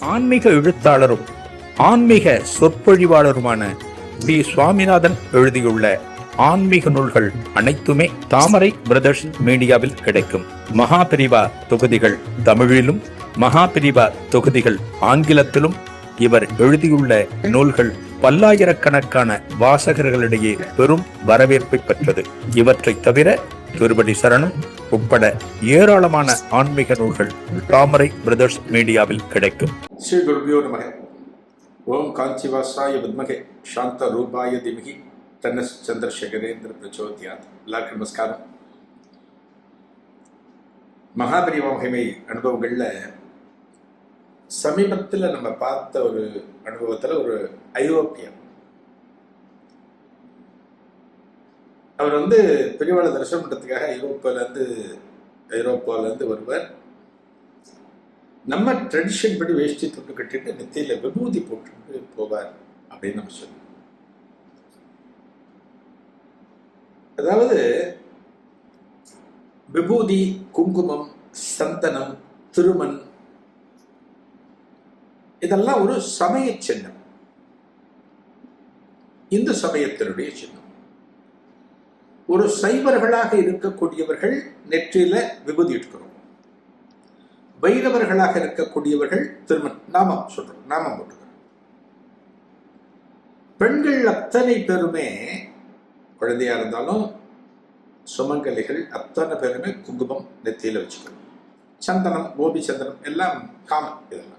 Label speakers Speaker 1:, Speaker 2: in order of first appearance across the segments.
Speaker 1: ஆன்மீக எழுத்தாளரும் ஆன்மீக சொற்பொழிவாளருமான பி. சுவாமிநாதன் எழுதியுள்ள ஆன்மீக நூல்கள் அனைத்துமே தாமரை பிரதர்ஸ் மீடியாவில் கிடைக்கும். மகாபிரிவா தொகுதிகள் தமிழிலும், மகாபிரிவா தொகுதிகள் ஆங்கிலத்திலும் இவர் எழுதியுள்ள நூல்கள் பல்லாயிரக்கணக்கான வாசகர்களிடையே பெரும் வரவேற்பை பெற்றது. இவற்றை தவிர திருப்பதி சரணம் உட்பட ஏராளமான ஆன்மீக நூல்கள் தாமரை பிரதர்ஸ் மீடியாவில் கிடைக்கும்.
Speaker 2: ஸ்ரீ குருபியோ நமக. ஓம் காஞ்சிவாசாய வித்மகே சாந்த ரூபாய திமிகி தன்னஸ் சந்திரசேகரேந்திர பிரச்சோத்யாத். எல்லாருக்கும் நமஸ்காரம். மகாபிரிவா மகிமை அனுபவங்கள்ல சமீபத்தில் நம்ம பார்த்த ஒரு அனுபவத்தில் ஒரு ஐரோப்பியர், அவர் பெரியவாளை தரிசனம் பண்றதுக்காக ஐரோப்பாலேருந்து வருவார். நம்ம ட்ரெடிஷன் படி வேஷ்டி துண்டு கட்டிட்டு நெத்தியில விபூதி போட்டு போவார் அப்படின்னு நம்ம சொல்லுவோம். அதாவது விபூதி, குங்குமம், சந்தனம், திருமண் இதெல்லாம் ஒரு சமய சின்னம், இந்து சமயத்தினுடைய சின்னம். ஒரு சைவர்களாக இருக்கக்கூடியவர்கள் நெற்றியில விபூதி இட்டுக்கிறோம். வைரவர்களாக இருக்கக்கூடியவர்கள் திருமண் நாமம் சொல்றோம், நாமம் போட்டுக்கிறோம். பெண்கள் அத்தனை பேருமே, குழந்தையா இருந்தாலும் சுமங்கலிகள் அத்தனை பேருமே குங்குமம் நெத்தியில வச்சுக்கணும். சந்தனம், கோபி சந்தனம் எல்லாம் காமன். இதெல்லாம்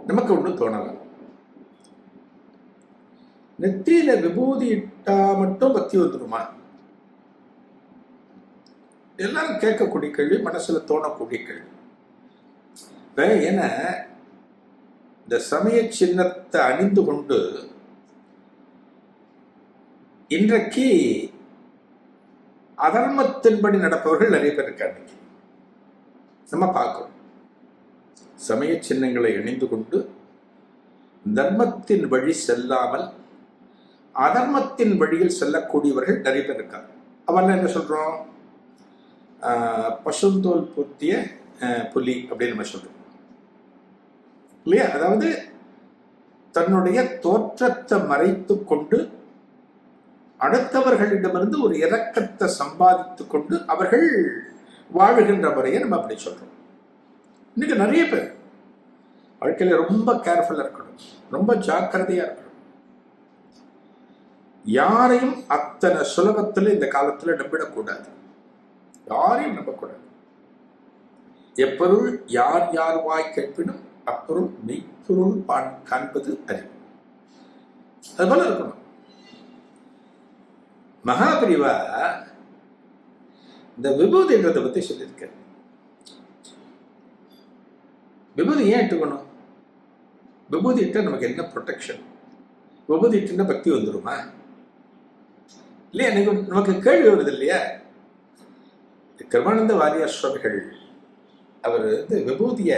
Speaker 2: நமக்கு ஒண்ணு தோணலாம். நெத்தியில விபூதி இட்டா மட்டும் பக்தி வந்துடுமா? எல்லாரும் கேட்கக்கூடிய கேள்வி, மனசுல தோணக்கூடிய கேள்வி. ஏன்னா இந்த சமய சின்னத்தை அணிந்து கொண்டு இன்றைக்கு அதர்மத்தின்படி நடப்பவர்கள் நிறைய பேர் இருக்காங்க. நம்ம பார்க்கிறோம், சமய சின்னங்களை அணிந்து கொண்டு தர்மத்தின் வழி செல்லாமல் அதர்மத்தின் வழியில் செல்லக்கூடியவர்கள் நிறைய பேர் இருக்காங்க. அவெல்லாம் என்ன சொல்றோம்? பசுந்தோல் பொத்திய புலி அப்படின்னு நம்ம சொல்றோம் இல்லையா? அதாவது தன்னுடைய தோற்றத்தை மறைத்து கொண்டு அடுத்தவர்களிடமிருந்து ஒரு இரக்கத்தை சம்பாதித்துக் கொண்டு அவர்கள் வாழுகின்ற முறையை நம்ம அப்படி சொல்றோம். இன்னைக்கு நிறைய பேர் வாழ்க்கையில ரொம்ப கேர்ஃபுல்லா இருக்கணும், ரொம்ப ஜாக்கிரதையா இருக்கணும். யாரையும் அத்தனை சுலபத்துல இந்த காலத்துல நம்பிடக்கூடாது, யாரையும் நம்பக்கூடாது. எப்பொருள் யார் யார் வாய் கேட்பினும் அப்பொருள் மெய்ப்பொருள் காண்பது அறிவு. அது போல இருக்கணும். மகாபிரிவா இந்த விபூதின்றதை பத்தி சொல்லியிருக்க. விபூதி ஏன் இட்டுக்கணும்? விபூதி இட்ட நமக்கு என்ன ப்ரொடெக்ஷன்? விபூதி இட்டுன்னா பக்தி வந்துருமா இல்லையா? நமக்கு கேள்வி வருது இல்லையா? கிருபானந்த வாரியார் சுவாமிகள் அவர் விபூதிய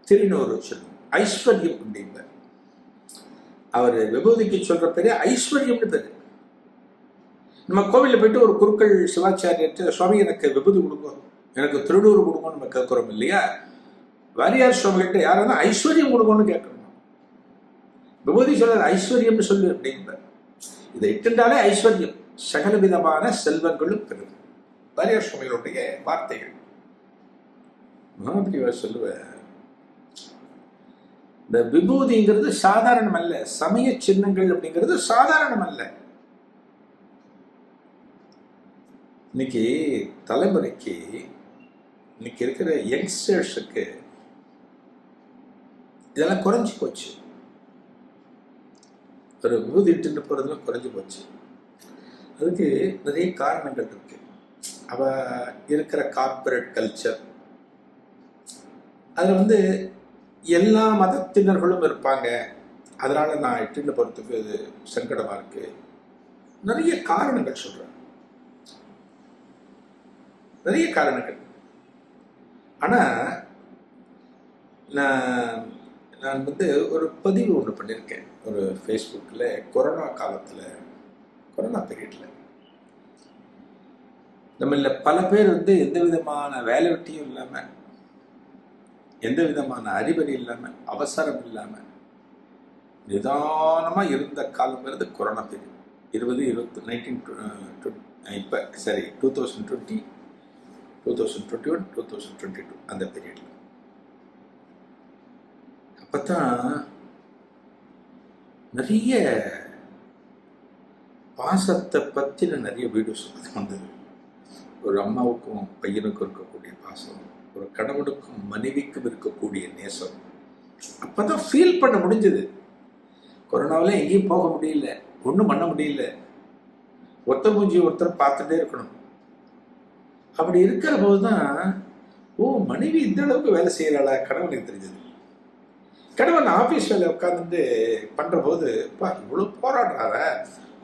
Speaker 2: திருநூறு சொல்லும், ஐஸ்வர்யம் அப்படின்பார். அவர் விபூதிக்கு சொல்ற பேரு ஐஸ்வர்யம்னு பேரு. நம்ம கோவிலில் போயிட்டு ஒரு குருக்கள் சிவாச்சாரியர்கிட்ட, சுவாமி எனக்கு விபூதி கொடுங்க, எனக்கு திருநூறு கொடுங்கன்னு நம்ம கேட்கிறோம் இல்லையா? வாரியார் சுவாமிகிட்ட யாராவது ஐஸ்வர்யம் கொடுங்கன்னு கேட்கணும். விபூதி சொல்ற ஐஸ்வர்யம்னு சொல்லு அப்படின்பார். இதை இட்டுண்டாலே ஐஸ்வர்யம், சகல விதமான செல்வங்களும் பெறும். வாரியார் சுவாமிகளுடைய வார்த்தைகள். மகாபிரிவா சொல்லுவார், இந்த விபூதிங்கிறது சாதாரணம் அல்ல, சமய சின்னங்கள் அப்படிங்கிறது சாதாரணம் அல்ல. இன்னைக்கு தலைமுறைக்கு, இன்னைக்கு இருக்கிற யங்ஸ்டர்ஸுக்கு இதெல்லாம் குறைஞ்சி போச்சு. ஒரு விபூதி இட்டுன்னு போறதுலாம் குறைஞ்சி போச்சு. அதுக்கு நிறைய காரணங்கள் இருக்கு. அவ இருக்கிற கார்பரேட் கல்ச்சர், அதுல எல்லா மதத்தினர்களும் இருப்பாங்க, அதனால நான் இட்டுன்னு போறதுக்கு இது சங்கடமா இருக்கு. நிறைய காரணங்கள் சொல்றேன், நிறைய காரணங்கள். ஆனா நான் ஒரு பதிவு ஒன்று பண்ணியிருக்கேன் ஒரு ஃபேஸ்புக்கில். கொரோனா காலத்தில், கொரோனா பீரியட்ல நம்மள பல பேர் எந்த விதமான வேலை வெட்டியும் இல்லாமல் எந்த விதமான அறிவறி இல்லாமல், அவசரம் இல்லாமல் நிதானமாக இருந்த காலங்கிறது கொரோனா பீரியட். 2020 இப்போ சரி 2020, 2021, 2022 அந்த பீரியட்ல. அப்பதான் நிறைய பாசத்தை பற்றின நிறைய வீடியோஸ் வந்தது. ஒரு அம்மாவுக்கும் பையனுக்கும் இருக்கக்கூடிய பாசம், ஒரு கணவனுக்கும் மனைவிக்கும் இருக்கக்கூடிய நேசம் அப்பதான் ஃபீல் பண்ண முடிஞ்சது. கொரோனாவில் எங்கேயும் போக முடியல, ஒன்றும் பண்ண முடியல, ஒருத்தர் மூஞ்சி ஒருத்தர் பார்த்துட்டே இருக்கணும். அப்படி இருக்கிற போது தான் மனைவி இந்த அளவுக்கு வேலை செய்யறாளா கணவனுக்கு தெரிஞ்சது. கணவன் ஆஃபீஸ் வேலை உட்காந்துட்டு பண்ற போது இவ்வளவு போராடுறார,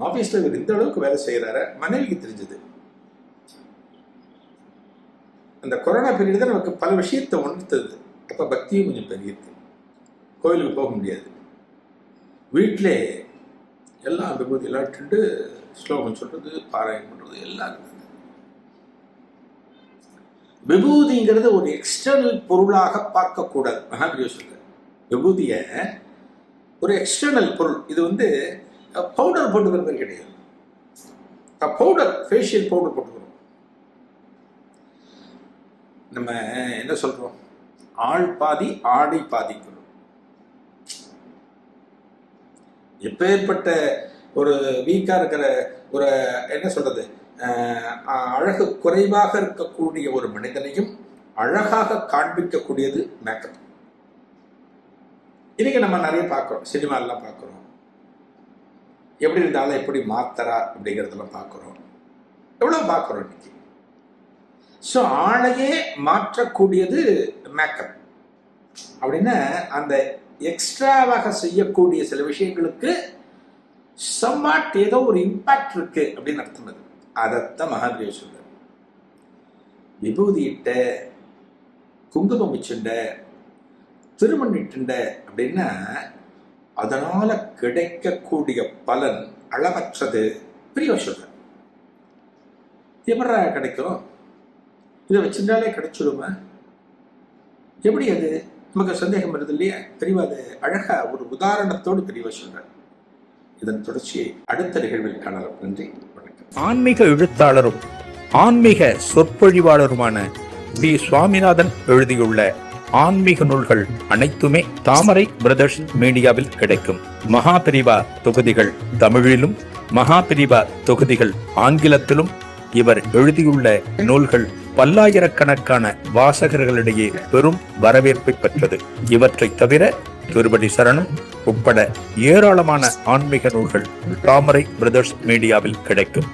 Speaker 2: ஆஃபீஸ்ல இவர் இந்த அளவுக்கு வேலை செய்யறாரு மனைவிக்கு தெரிஞ்சது. அந்த கொரோனா பீரியட் தான் நமக்கு பல விஷயத்தை உணர்த்தது. அப்ப பக்தியும் கொஞ்சம் பெரியது. கோயிலுக்கு போக முடியாது, வீட்டிலே எல்லாம் விபூதி எல்லாட்டு ஸ்லோகம் சொல்றது, பாராயணம் பண்றது எல்லாம் இருந்தது. விபூதிங்கிறது ஒரு எக்ஸ்டர்னல் பொருளாக பார்க்கக்கூடாது. மகாபிரியா சொல்ற விபூதிய ஒரு எக்ஸ்டர்னல் பொருள். இது பவுடர் போட்டுக்கிற மாதிரி கிடையாது. பவுடர், ஃபேஷியல் பவுடர் போட்டுக்கிறோம். நம்ம என்ன சொல்றோம், ஆள் பாதி ஆடை பாதிக்கிறோம். எப்பேற்பட்ட ஒரு வீக்கா இருக்கிற ஒரு என்ன சொல்றது, அழகு குறைவாக இருக்கக்கூடிய ஒரு மனிதனையும் அழகாக காண்பிக்கக்கூடியது மேக்கப். இன்னைக்கு நம்ம நிறைய பார்க்கிறோம், சினிமாலாம் பார்க்கிறோம், எப்படி இருந்தாலும் எப்படி மாத்தரா அப்படிங்கிறதெல்லாம் பார்க்கிறோம், எவ்வளவு பார்க்கிறோம் இன்னைக்கு. ஸோ ஆளையே மாற்றக்கூடியது மேக்கப். அப்படின்னா அந்த எக்ஸ்ட்ராவாக செய்யக்கூடிய சில விஷயங்களுக்கு சம்வாட் ஏதோ ஒரு இம்பாக்ட் இருக்கு அப்படின்னு அர்த்தம். அது அதைத்தான் மகாபிரியா சொல்ற. விபூதியிட்ட, குங்குமம் வச்சுண்ட, திருமணிட்டுண்ட அப்படின்னா அதனால கிடைக்கக்கூடிய பலன் அளவற்றது. பிரியா சொல்ற எப்படா கிடைக்கும், இதை வச்சிருந்தாலே கிடைச்சிடுமா, எப்படி அது நமக்கு சந்தேகம் வருது இல்லையா? பெரியவா அது அழகா ஒரு உதாரணத்தோடு பெரியவா சொல்ற. இதன் தொடர்ச்சியை அடுத்த நிகழ்வில் காணலாம். நன்றி, வணக்கம்.
Speaker 1: ஆன்மீக எழுத்தாளரும் ஆன்மீக சொற்பொழிவாளருமான டி. சுவாமிநாதன் எழுதியுள்ள ஆன்மீக நூல்கள் அனைத்துமே தாமரை பிரதர்ஸ் மீடியாவில் கிடைக்கும். மகாபிரிவா தொகுதிகள் தமிழிலும், மகாபிரிவா தொகுதிகள் ஆங்கிலத்திலும் இவர் எழுதியுள்ள நூல்கள் பல்லாயிரக்கணக்கான வாசகர்களிடையே பெரும் வரவேற்பை பெற்றது. இவற்றை தவிர திருப்பதி சரணம் உட்பட ஏராளமான ஆன்மீக நூல்கள் தாமரை பிரதர்ஸ் மீடியாவில் கிடைக்கும்.